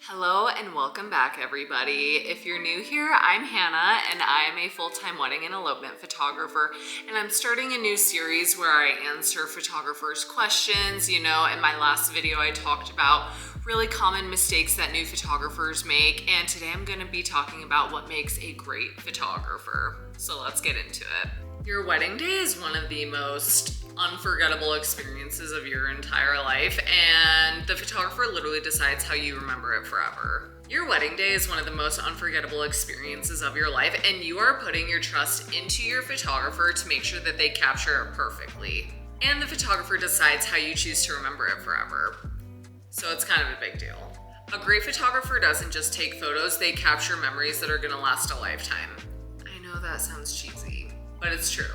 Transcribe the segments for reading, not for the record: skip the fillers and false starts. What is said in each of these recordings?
Hello and welcome back, everybody. If you're new here, I'm Hannah and I'm a full-time wedding and elopement photographer, and I'm starting a new series where I answer photographers' questions. You know, in my last video I talked about really common mistakes that new photographers make, and today I'm going to be talking about what makes a great photographer. So let's get into it. Your wedding day is one of the most unforgettable experiences of your entire life, and the photographer literally decides how you remember it forever. Your wedding day is one of the most unforgettable experiences of your life, and you are putting your trust into your photographer to make sure that they capture it perfectly. And the photographer decides how you choose to remember it forever. So it's kind of a big deal. A great photographer doesn't just take photos, they capture memories that are gonna last a lifetime. I know that sounds cheesy, but it's true.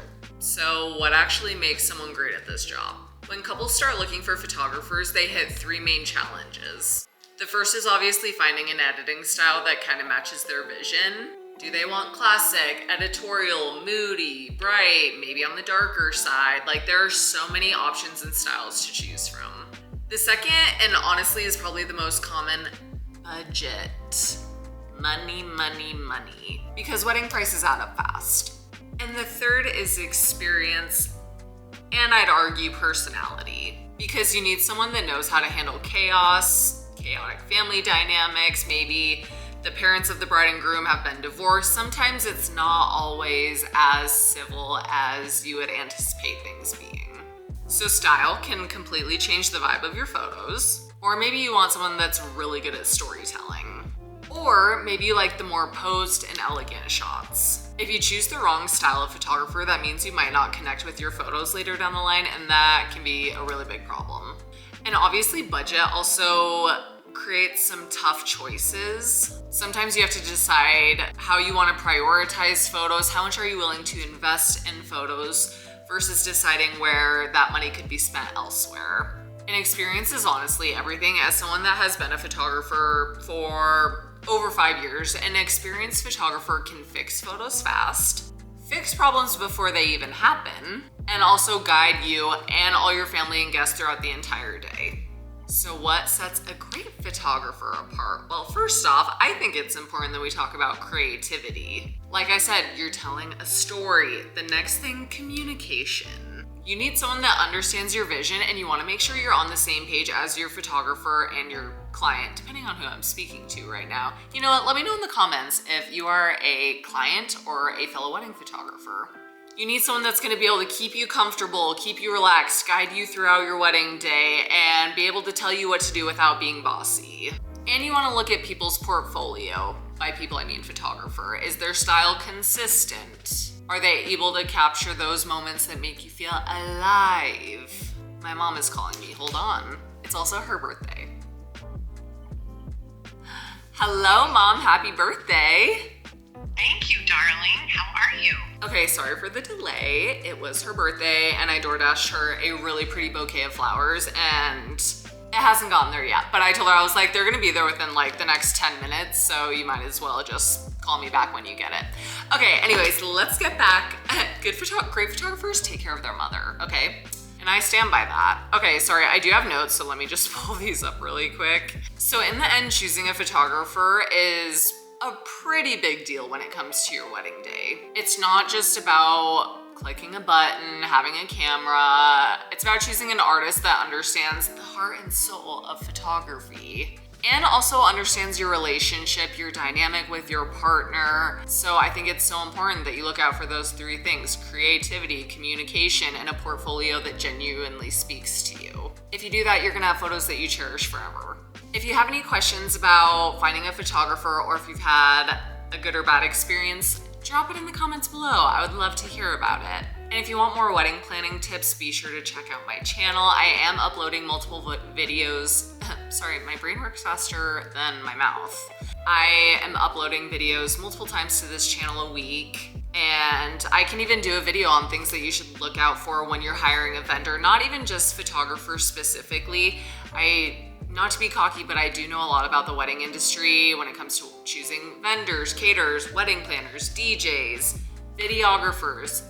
So what actually makes someone great at this job? When couples start looking for photographers, they hit three main challenges. The first is obviously finding an editing style that kind of matches their vision. Do they want classic, editorial, moody, bright, maybe on the darker side? Like, there are so many options and styles to choose from. The second, and honestly is probably the most common, budget. Money, money, money. Because wedding prices add up fast. And the third is experience, and I'd argue personality, because you need someone that knows how to handle chaos, chaotic family dynamics. Maybe the parents of the bride and groom have been divorced. Sometimes it's not always as civil as you would anticipate things being. So style can completely change the vibe of your photos, or maybe you want someone that's really good at storytelling. Or maybe you like the more posed and elegant shots. If you choose the wrong style of photographer, that means you might not connect with your photos later down the line, and that can be a really big problem. And obviously budget also creates some tough choices. Sometimes you have to decide how you want to prioritize photos, how much are you willing to invest in photos versus deciding where that money could be spent elsewhere. And experience is honestly everything. As someone that has been a photographer for over 5 years, an experienced photographer can fix photos fast, fix problems before they even happen, and also guide you and all your family and guests throughout the entire day. So what sets a great photographer apart? Well, first off, I think it's important that we talk about creativity. Like I said, you're telling a story. The next thing, communication. You need someone that understands your vision, and you want to make sure you're on the same page as your photographer and your client, depending on who I'm speaking to right now. You know what? Let me know in the comments if you are a client or a fellow wedding photographer. You need someone that's going to be able to keep you comfortable, keep you relaxed, guide you throughout your wedding day, and be able to tell you what to do without being bossy. And you want to look at people's portfolio. By people, I mean photographer. Is their style consistent? Are they able to capture those moments that make you feel alive? My mom is calling me. Hold on. It's also her birthday. Hello, Mom. Happy birthday. Thank you, darling. How are you? Okay, sorry for the delay. It was her birthday, and I DoorDashed her a really pretty bouquet of flowers, and it hasn't gotten there yet. But I told her, I was like, they're gonna be there within like the next 10 minutes, so you might as well just call me back when you get it. Okay, anyways, let's get back. Great photographers take care of their mother, okay? And I stand by that. Okay, sorry, I do have notes, so let me just pull these up really quick. So in the end, choosing a photographer is a pretty big deal when it comes to your wedding day. It's not just about clicking a button, having a camera. It's about choosing an artist that understands the heart and soul of photography and also understands your relationship, your dynamic with your partner. So I think it's so important that you look out for those three things: creativity, communication, and a portfolio that genuinely speaks to you. If you do that, you're gonna have photos that you cherish forever. If you have any questions about finding a photographer, or if you've had a good or bad experience, drop it in the comments below. I would love to hear about it. And if you want more wedding planning tips, be sure to check out my channel. I am uploading multiple videos. Sorry, my brain works faster than my mouth. I am uploading videos multiple times to this channel a week. And I can even do a video on things that you should look out for when you're hiring a vendor, not even just photographers specifically. Not to be cocky, but I do know a lot about the wedding industry when it comes to choosing vendors, caterers, wedding planners, DJs, videographers.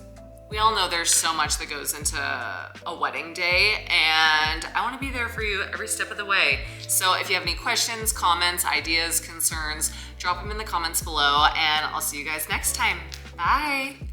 We all know there's so much that goes into a wedding day, and I want to be there for you every step of the way. So if you have any questions, comments, ideas, concerns, drop them in the comments below, and I'll see you guys next time. Bye.